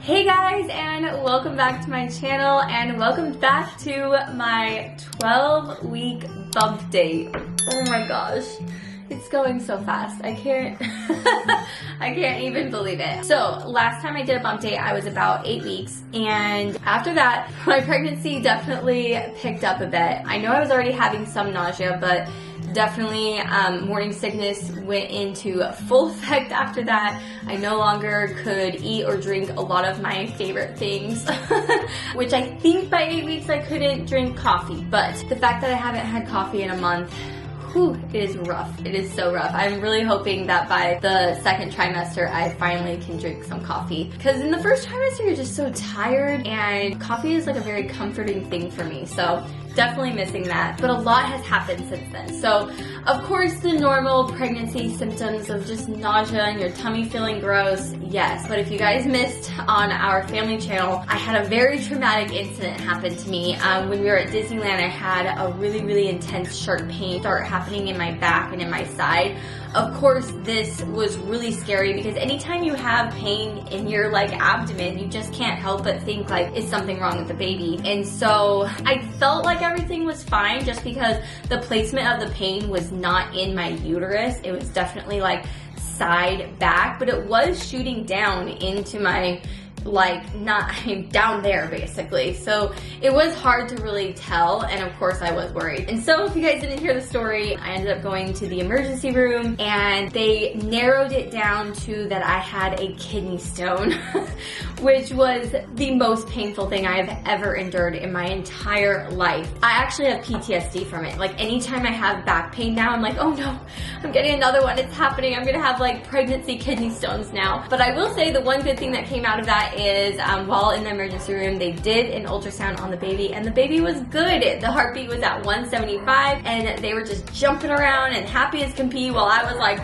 Hey guys, and welcome back to my channel, and welcome back to my 12-week bump date. Oh my gosh, it's going so fast. I can't I can't even believe it. So last time I did a bump date, I was about 8 weeks, and after that, my pregnancy definitely picked up a bit. I know I was already having some nausea, but definitely morning sickness went into full effect after that. I no longer could eat or drink a lot of my favorite things, which I think by 8 weeks I couldn't drink coffee, but the fact that I haven't had coffee in a month, whew, it is rough. It is so rough. I'm really hoping that by the second trimester I finally can drink some coffee, because in the first trimester you're just so tired, and coffee is like a very comforting thing for me, so definitely missing that. But a lot has happened since then. So of course the normal pregnancy symptoms of just nausea and your tummy feeling gross, yes. But if you guys missed on our family channel, I had a very traumatic incident happen to me. When we were at Disneyland, I had a really intense sharp pain start happening in my back and in my side. Of course, this was really scary because anytime you have pain in your abdomen, you just can't help but think is something wrong with the baby? And so I felt like everything was fine just because the placement of the pain was not in my uterus. It was definitely side back, but it was shooting down into my down there basically. So it was hard to really tell, and of course I was worried. And so if you guys didn't hear the story, I ended up going to the emergency room and they narrowed it down to that I had a kidney stone, which was the most painful thing I've ever endured in my entire life. I actually have PTSD from it. Anytime I have back pain now, I'm like, oh no, I'm getting another one, it's happening. I'm gonna have pregnancy kidney stones now. But I will say the one good thing that came out of that is while in the emergency room, they did an ultrasound on the baby, and the baby was good. The heartbeat was at 175, and they were just jumping around and happy as can be, while I was like,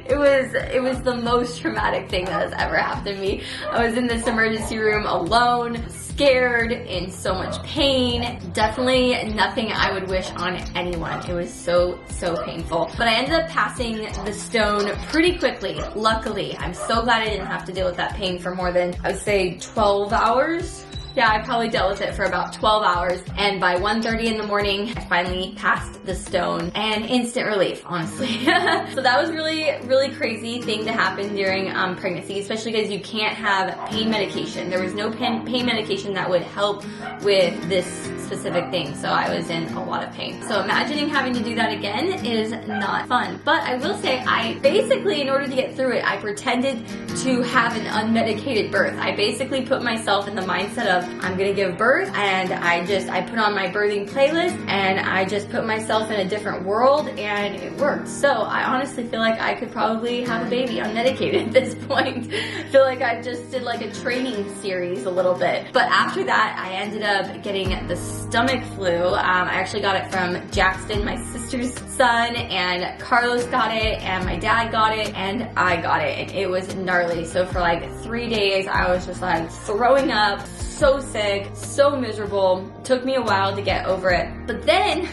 it was the most traumatic thing that has ever happened to me. I was in this emergency room alone, scared, in so much pain. Definitely nothing I would wish on anyone. It was so painful. But I ended up passing the stone pretty quickly, luckily. I'm so glad I didn't have to deal with that pain for more than, I would say, 12 hours. Yeah, I probably dealt with it for about 12 hours, and by 1:30 in the morning, I finally passed the stone, and instant relief, honestly. So that was really crazy thing to happen during pregnancy, especially because you can't have pain medication. There was no pain medication that would help with this specific thing, so I was in a lot of pain. So imagining having to do that again is not fun. But I will say, I basically, in order to get through it, I pretended to have an unmedicated birth. I basically put myself in the mindset of, I'm gonna give birth, and I put on my birthing playlist, and I just put myself in a different world, and it worked. So I honestly feel like I could probably have a baby unmedicated at this point. I feel like I just did a training series a little bit. But after that, I ended up getting the stomach flu. I actually got it from Jackson, my sister's son, and Carlos got it, and my dad got it, and I got it, and it was gnarly. So for 3 days, I was just throwing up, so sick, so miserable. Took me a while to get over it. But then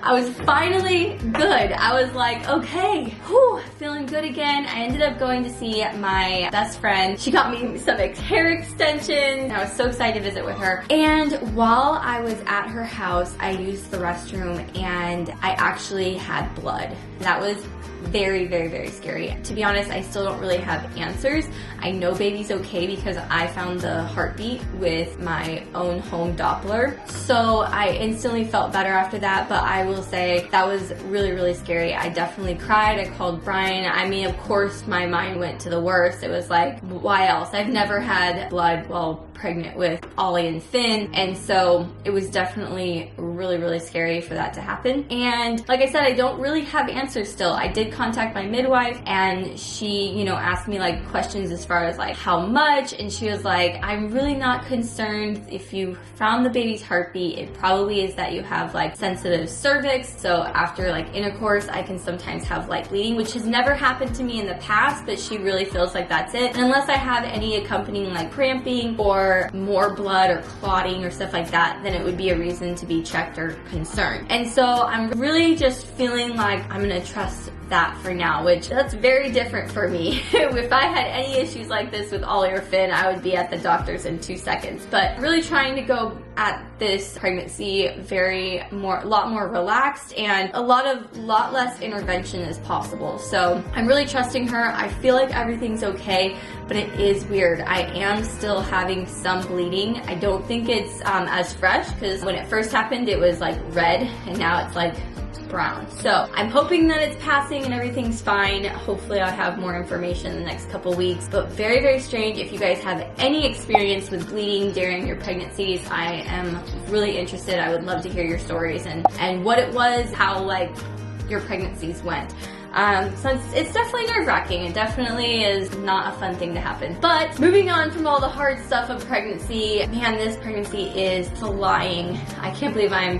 I was finally good. I was like, okay, whew, feeling good again. I ended up going to see my best friend. She got me some hair extensions. I was so excited to visit with her. And while I was at her house, I used the restroom and I actually had blood. That was very scary. To be honest, I still don't really have answers. I know baby's okay because I found the heartbeat with my own home Doppler. So I instantly felt better after that, but I will say that was really scary. I definitely cried. I called Brian. I mean, of course, my mind went to the worst. It was why else? I've never had blood while pregnant with Ollie and Finn, and so it was definitely really scary for that to happen. And like I said, I don't really have answers still. I did contact my midwife, and she, asked me questions as far as how much, and she was like, I'm really not concerned if you found the baby's heartbeat. It probably is that you have sensitive cervix, so after intercourse I can sometimes have bleeding, which has never happened to me in the past, but she really feels like that's it. And unless I have any accompanying cramping or more blood or clotting or stuff like that, then it would be a reason to be checked or concerned. And so I'm really just feeling like I'm gonna trust that for now, which that's very different for me. If I had any issues like this with Ollie or Finn, I would be at the doctor's in 2 seconds. But really trying to go at this pregnancy lot more relaxed, and a lot less intervention as possible. So I'm really trusting her. I feel like everything's okay, but it is weird. I am still having some bleeding. I don't think it's as fresh, because when it first happened it was like red and now it's like brown. So I'm hoping that it's passing and everything's fine. Hopefully I'll have more information in the next couple weeks, but very, very strange. If you guys have any experience with bleeding during your pregnancies, I am really interested. I would love to hear your stories and what it was, how like your pregnancies went. So it's definitely nerve-wracking. It definitely is not a fun thing to happen. But moving on from all the hard stuff of pregnancy, man, this pregnancy is flying. I can't believe I'm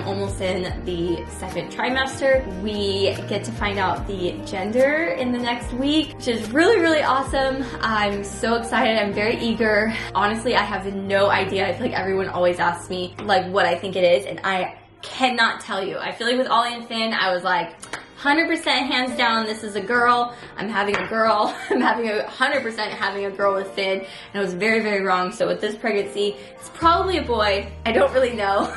almost in the 2nd trimester. We get to find out the gender in the next week, which is really, really awesome. I'm so excited. I'm very eager. Honestly, I have no idea. I feel like everyone always asks me like what I think it is, and I cannot tell you. I feel like with Ollie and Finn, I was like, 100% hands down, this is a girl. I'm having a girl. I'm having 100% having a girl with Finn, and I was very, very wrong. So with this pregnancy, it's probably a boy. I don't really know,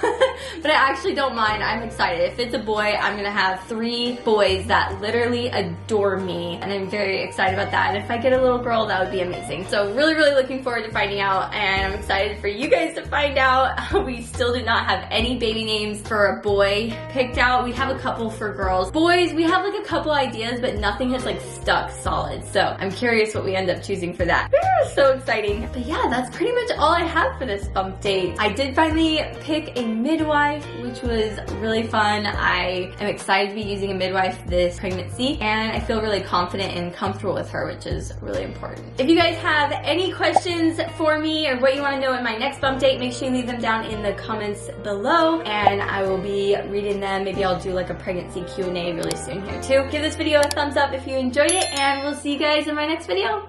but I actually don't mind. I'm excited. If it's a boy, I'm gonna have 3 boys that literally adore me, and I'm very excited about that. And if I get a little girl, that would be amazing. So really, really looking forward to finding out, and I'm excited for you guys to find out. We still do not have any baby names for a boy picked out. We have a couple for girls. Boys, we have like a couple ideas, but nothing has like stuck solid. So I'm curious what we end up choosing for that. So exciting. But yeah, that's pretty much all I have for this bump date. I did finally pick a midwife, which was really fun. I am excited to be using a midwife this pregnancy, and I feel really confident and comfortable with her, which is really important. If you guys have any questions for me or what you want to know in my next bump date, make sure you leave them down in the comments below, and I will be reading them. Maybe I'll do like a pregnancy Q&A really soon here too. Give this video a thumbs up if you enjoyed it, and we'll see you guys in my next video.